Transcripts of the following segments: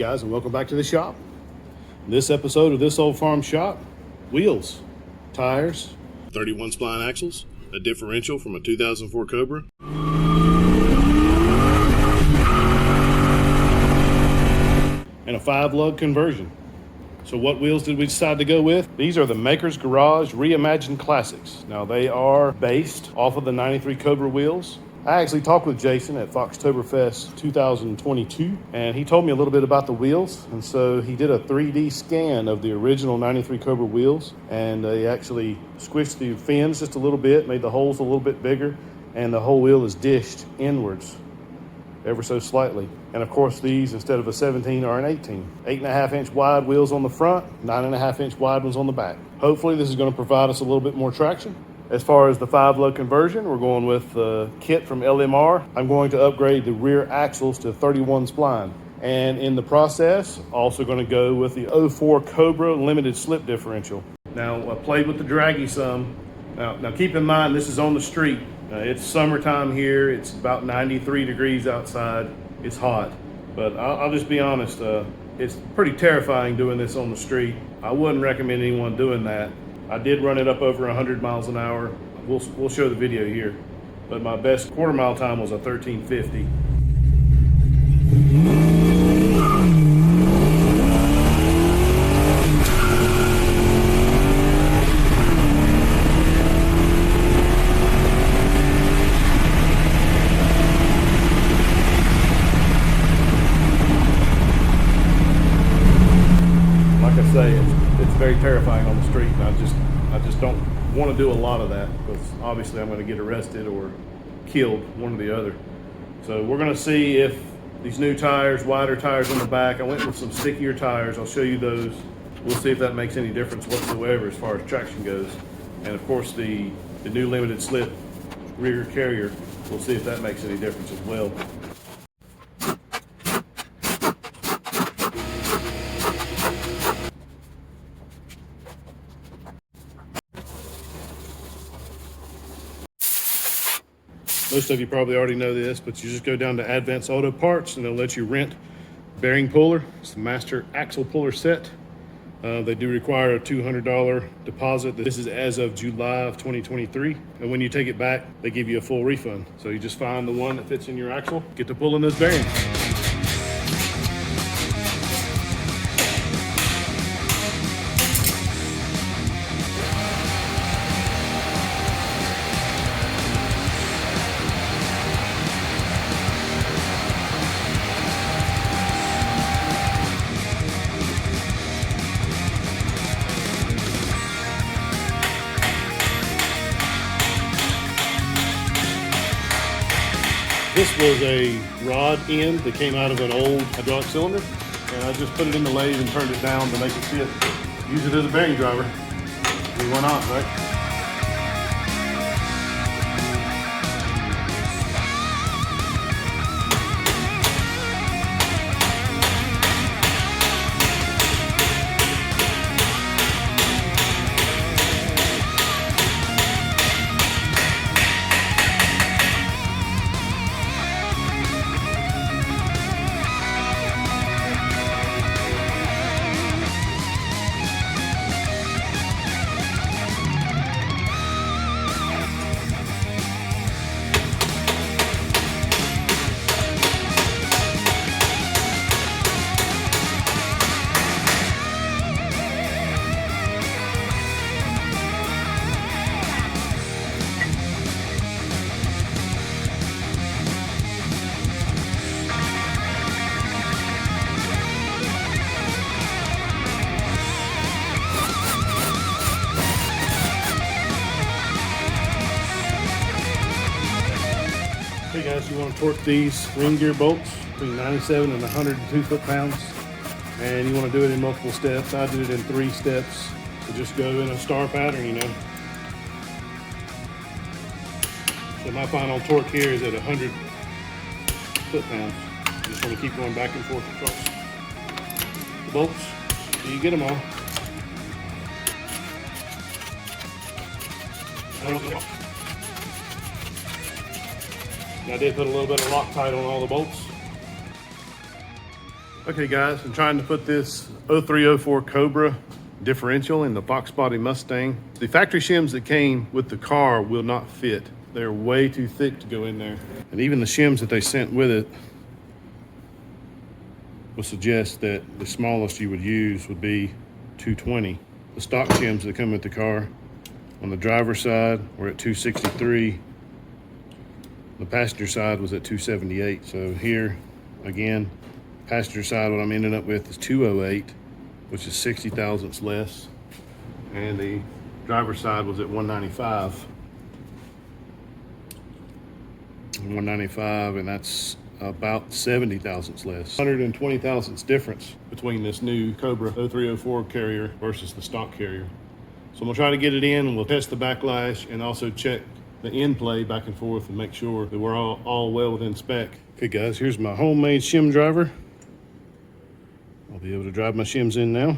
guys, and welcome back to the shop. In this episode of This Old Farm Shop, wheels, tires, 31 spline axles, a differential from a 2004 Cobra, and a 5 lug conversion. So what wheels did we decide to go with? These are the Maker's Garage Reimagined Classics. Now they are based off of the 93 Cobra wheels. I actually talked with Jason at Foxtoberfest 2022, and he told me a little bit about the wheels. And so he did a 3D scan of the original 93 Cobra wheels, and he actually squished the fins just a little bit, made the holes a little bit bigger, and the whole wheel is dished inwards ever so slightly. And of course these, instead of a 17, are an 18. 8.5 inch wide wheels on the front, 9.5 inch wide ones on the back. Hopefully this is going to provide us a little bit more traction. As far as the 5 lug conversion, we're going with the kit from LMR. I'm going to upgrade the rear axles to 31 spline. And in the process, also going to go with the 04 Cobra limited slip differential. Now, I played with the Dragy some. Now keep in mind, this is on the street. It's summertime here. It's about 93 degrees outside. It's hot. But I'll just be honest, it's pretty terrifying doing this on the street. I wouldn't recommend anyone doing that. I did run it up over 100 miles an hour. We'll show the video here. But my best quarter mile time was a 1350. Like I say, it's very terrifying on the street, and I just don't want to do a lot of that, because obviously I'm going to get arrested or killed, one or the other. So we're going to see if these new tires, wider tires on the back, I went with some stickier tires. I'll show you those. We'll see if that makes any difference whatsoever as far as traction goes. And of course the new limited slip rear carrier, we'll see if that makes any difference as well. Most of you probably already know this, but you just go down to Advance Auto Parts and they'll let you rent bearing puller. It's the master axle puller set. They do require a $200 deposit. This is as of July of 2023. And when you take it back, they give you a full refund. So you just find the one that fits in your axle, get to pulling those bearings. This was a rod end that came out of an old hydraulic cylinder, and I just put it in the lathe and turned it down to make it fit. Use it as a bearing driver. I mean, why not, right? Hey guys, you want to torque these ring gear bolts between 97 and 102 foot-pounds, and you want to do it in multiple steps. I did it in 3 steps, so just go in a star pattern, you know. So my final torque here is at 100 foot-pounds. Just want to keep going back and forth across the bolts till you get them all. I did put a little bit of Loctite on all the bolts. Okay guys, I'm trying to put this 0304 Cobra Differential in the Fox Body Mustang. The factory shims that came with the car will not fit. They're way too thick to go in there. And even the shims that they sent with it will suggest that the smallest you would use would be 220. The stock shims that come with the car on the driver's side were at 263. The passenger side was at 278. So here, again, passenger side, what I'm ending up with is 208, which is 60 thousandths less. And the driver's side was at 195. 195, and that's about 70 thousandths less. 120 thousandths difference between this new Cobra 0304 carrier versus the stock carrier. So I'm gonna try to get it in, and we'll test the backlash and also check the end play back and forth and make sure that we're all well within spec. Okay guys, here's my homemade shim driver. I'll be able to drive my shims in now.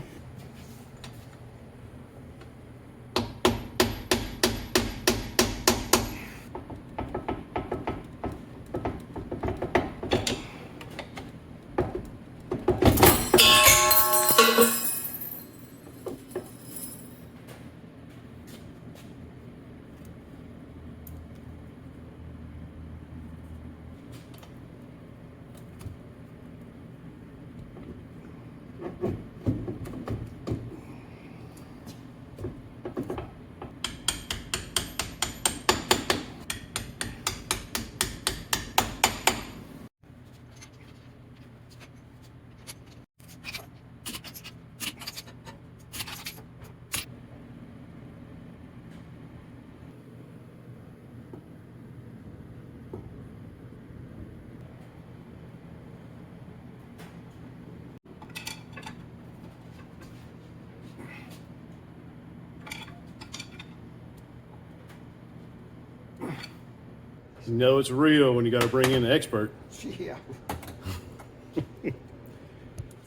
You know it's real when you got to bring in an expert. Yeah.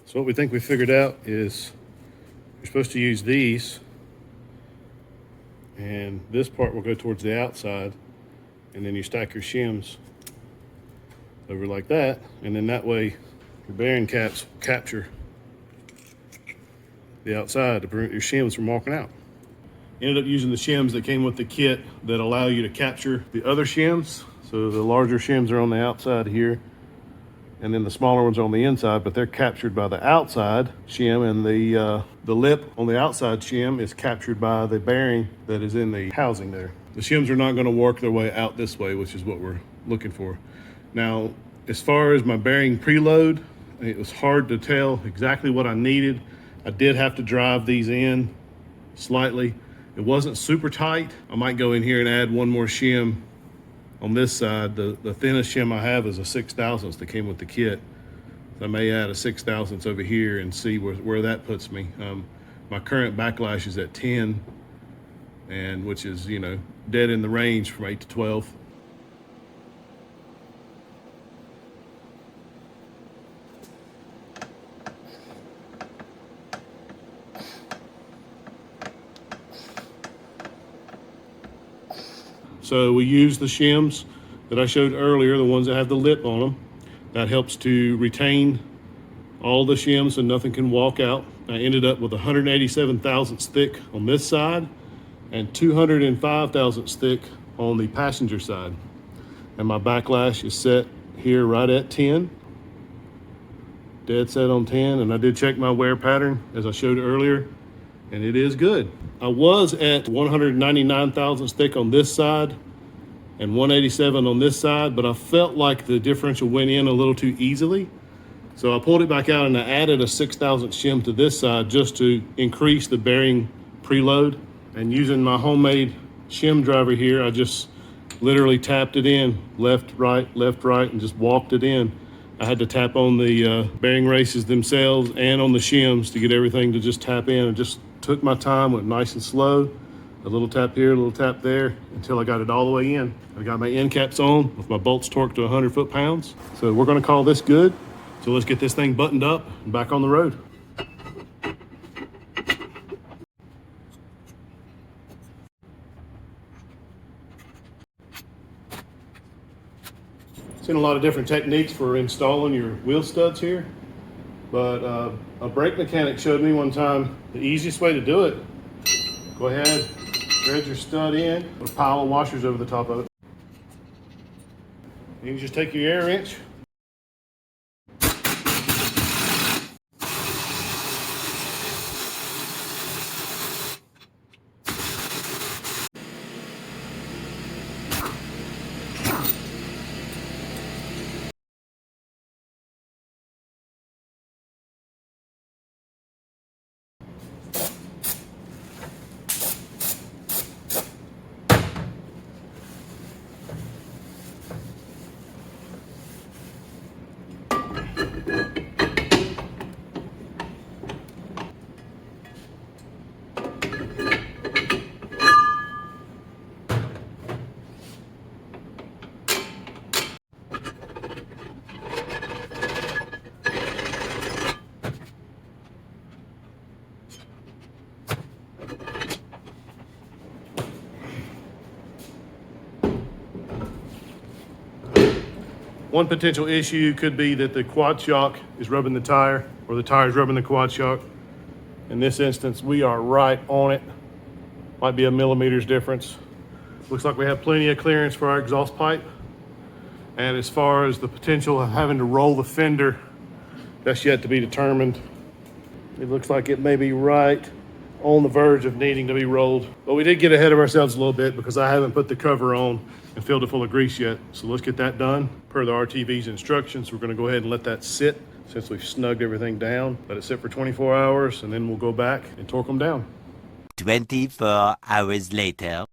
So what we think we figured out is you're supposed to use these, and this part will go towards the outside, and then you stack your shims over like that, and then that way your bearing caps will capture the outside to prevent your shims from walking out. Ended up using the shims that came with the kit that allow you to capture the other shims. So the larger shims are on the outside here, and then the smaller ones are on the inside, but they're captured by the outside shim, and the lip on the outside shim is captured by the bearing that is in the housing there. The shims are not going to work their way out this way, which is what we're looking for. Now, as far as my bearing preload, it was hard to tell exactly what I needed. I did have to drive these in slightly. It wasn't super tight. I might go in here and add one more shim on this side. The thinnest shim I have is a 6 thousandths that came with the kit. So I may add a 6 thousandths over here and see where that puts me. My current backlash is at 10, and which is, you know, dead in the range from 8 to 12. So we use the shims that I showed earlier, the ones that have the lip on them. That helps to retain all the shims so nothing can walk out. I ended up with 187 thousandths thick on this side and 205 thousandths thick on the passenger side. And my backlash is set here right at 10. Dead set on 10, and I did check my wear pattern as I showed earlier, and it is good. I was at 199 thousandths thick on this side and 187 on this side, but I felt like the differential went in a little too easily. So I pulled it back out and I added a 6 thousandths shim to this side just to increase the bearing preload. And using my homemade shim driver here, I just literally tapped it in, left, right, and just walked it in. I had to tap on the bearing races themselves and on the shims to get everything to just tap in. I just took my time, went nice and slow. A little tap here, a little tap there, until I got it all the way in. I got my end caps on with my bolts torqued to 100 foot-pounds. So we're gonna call this good. So let's get this thing buttoned up and back on the road. Seen a lot of different techniques for installing your wheel studs here, But a brake mechanic showed me one time the easiest way to do it. Go ahead, thread your stud in, put a pile of washers over the top of it. You can just take your air wrench, One potential issue could be that the quad shock is rubbing the tire, or the tire is rubbing the quad shock. In this instance, we are right on it. Might be a millimeter's difference. Looks like we have plenty of clearance for our exhaust pipe. And as far as the potential of having to roll the fender, that's yet to be determined. It looks like it may be right on the verge of needing to be rolled. But we did get ahead of ourselves a little bit because I haven't put the cover on and filled it full of grease yet. So let's get that done. Per the RTV's instructions, we're gonna go ahead and let that sit since we've snugged everything down. Let it sit for 24 hours and then we'll go back and torque them down. 24 hours later.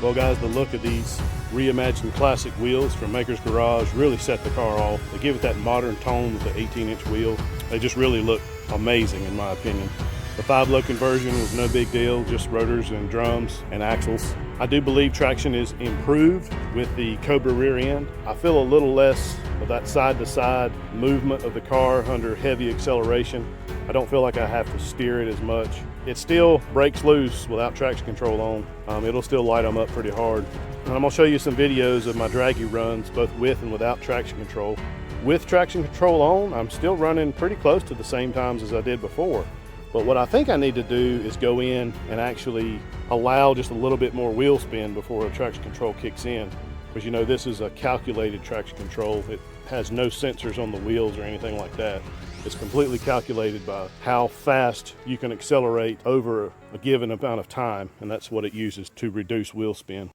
Well guys, the look of these Reimagined Classic wheels from Maker's Garage really set the car off. They give it that modern tone with the 18-inch wheel. They just really look amazing in my opinion. The 5-lug conversion was no big deal, just rotors and drums and axles. I do believe traction is improved with the Cobra rear end. I feel a little less of that side-to-side movement of the car under heavy acceleration. I don't feel like I have to steer it as much. It still breaks loose without traction control on. It'll still light them up pretty hard. And I'm gonna show you some videos of my Dragy runs, both with and without traction control. With traction control on, I'm still running pretty close to the same times as I did before. But what I think I need to do is go in and actually allow just a little bit more wheel spin before a traction control kicks in. Because you know, this is a calculated traction control. It has no sensors on the wheels or anything like that. It's completely calculated by how fast you can accelerate over a given amount of time, and that's what it uses to reduce wheel spin.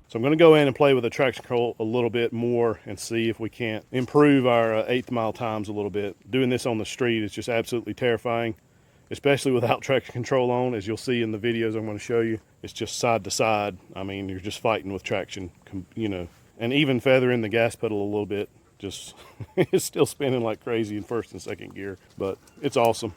So I'm going to go in and play with the traction control a little bit more and see if we can't improve our 1/8 mile times a little bit. Doing this on the street is just absolutely terrifying, especially without traction control on. As you'll see in the videos I'm going to show you, it's just side to side. I mean, you're just fighting with traction, you know, and even feathering the gas pedal a little bit. Just it's still spinning like crazy in first and second gear, but it's awesome.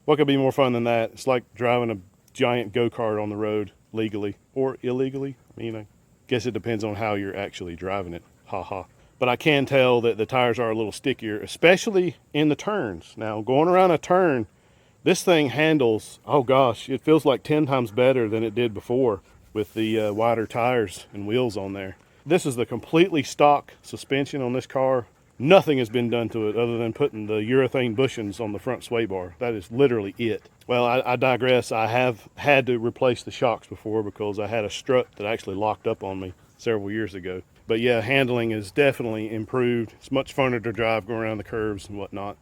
What could be more fun than that? It's like driving a giant go-kart on the road legally or illegally. I mean, Guess it depends on how you're actually driving it. Ha ha. But I can tell that the tires are a little stickier, especially in the turns. Now, going around a turn, this thing handles, oh gosh, it feels like 10 times better than it did before with the wider tires and wheels on there. This is the completely stock suspension on this car. Nothing has been done to it other than putting the urethane bushings on the front sway bar. That is literally it. Well, I digress. I have had to replace the shocks before because I had a strut that actually locked up on me several years ago. But yeah, handling is definitely improved. It's much funner to drive, going around the curves and whatnot.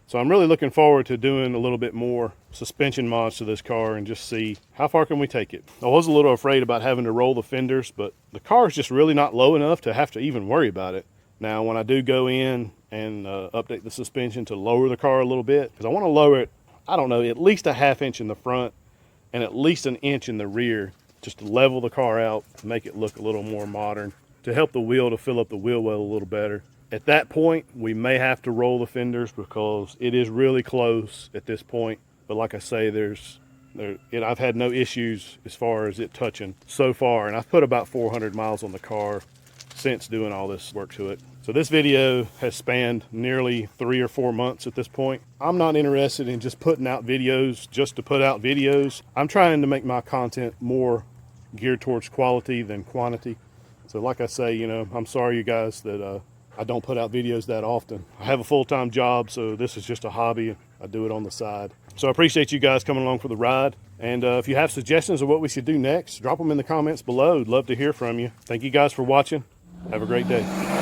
So I'm really looking forward to doing a little bit more suspension mods to this car and just see how far can we take it. I was a little afraid about having to roll the fenders, but the car is just really not low enough to have to even worry about it. Now, when I do go in and update the suspension to lower the car a little bit, because I want to lower it, I don't know, at least a ½ inch in the front and at least an inch in the rear, just to level the car out, to make it look a little more modern, to help the wheel to fill up the wheel well a little better. At that point, we may have to roll the fenders because it is really close at this point. But like I say, I've had no issues as far as it touching so far. And I've put about 400 miles on the car since doing all this work to it. So this video has spanned nearly 3 or 4 months at this point. I'm not interested in just putting out videos just to put out videos. I'm trying to make my content more geared towards quality than quantity. So like I say, you know, I'm sorry you guys that I don't put out videos that often. I have a full-time job, so this is just a hobby. I do it on the side. So I appreciate you guys coming along for the ride. And if you have suggestions of what we should do next, drop them in the comments below. I'd love to hear from you. Thank you guys for watching. Have a great day.